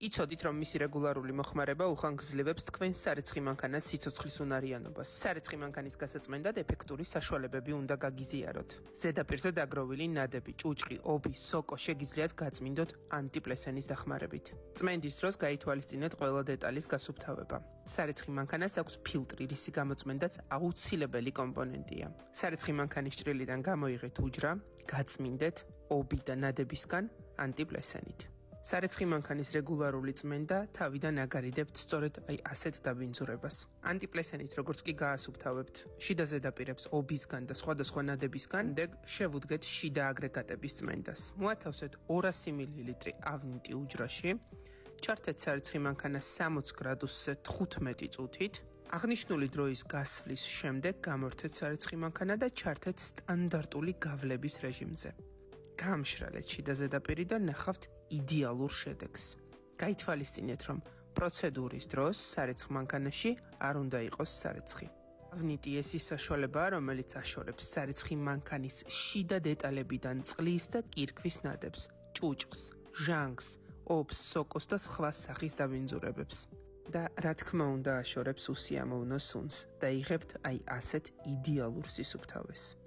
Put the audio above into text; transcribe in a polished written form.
იცოდით, რომ მისი რეგულარული მოხმარება უხანგრძლივებს თქვენს სარეცხი მანქანას სიცოცხლის უნარიანობას. სარეცხი მანქანის გასაწმენდად ეფექტური საშუალებები უნდა გაგიზიაროთ. ზედაპირზე დაგროვილი ნადები, ჭუჭყი, ობი, სოკო შეგიძლიათ გაწმინდოთ ანტიპლესენის დახმარებით. წმენდის დროს გაითვალისწინეთ ყველა დეტალის გასუფთავება. სარეცხი მანქანას აქვს ფილტრი, რისი გამოწმენდაც აუცილებელი კომპონენტია. სარეცხი მანქანის ჭრილიდან გამოიღეთ უჯრა, გაწმინდეთ ობი და ნადებისგან ანტიპლესენით. სარეცხი მანქანის რეგულარული წმენდა თავიდან აგარიდებთ სწორედ ასეთ დაბინძურებას. ანტიპლესენით როგორც კი გაასუფთავებთ შიდა ზედაპირებს ობისგან და სხვადასხვა ნადებისგან, შემდეგ შევუდგეთ შიდა აგრეგატების წმენდას. მოათავსეთ 200 მლ ავნიტი უჯრაში, ჩართეთ სარეცხი მანქანას 60 გრადუსზე 15 წუთით. აღნიშნული დროის გასვლის შემდეგ გამორთეთ სარეცხი მანქანა და ჩართეთ სტანდარტული გავლების რეჟიმზე. გამშრალეთ შიდა ზედაპირი და ნახავთ იდეალურ შედეგს. გაითვალისწინეთ, რომ პროცედურის დროს სარეცხ მანქანაში არ უნდა იყოს სარეცხი. ავნიტი ეს ის საშუალებაა, რომელიც აშორებს სარეცხი მანქანის შიდა დეტალებიდან წყლის და კირქვის ნადებს, ჭუჭყს, ჟანგს, ობს, სოკოს და სხვა სახის დაბინძურებებს. და რა თქმა უნდა აშორებს უსიამოვნო სუნს და იღებთ ასეთ იდეალურ სისუფთავეს.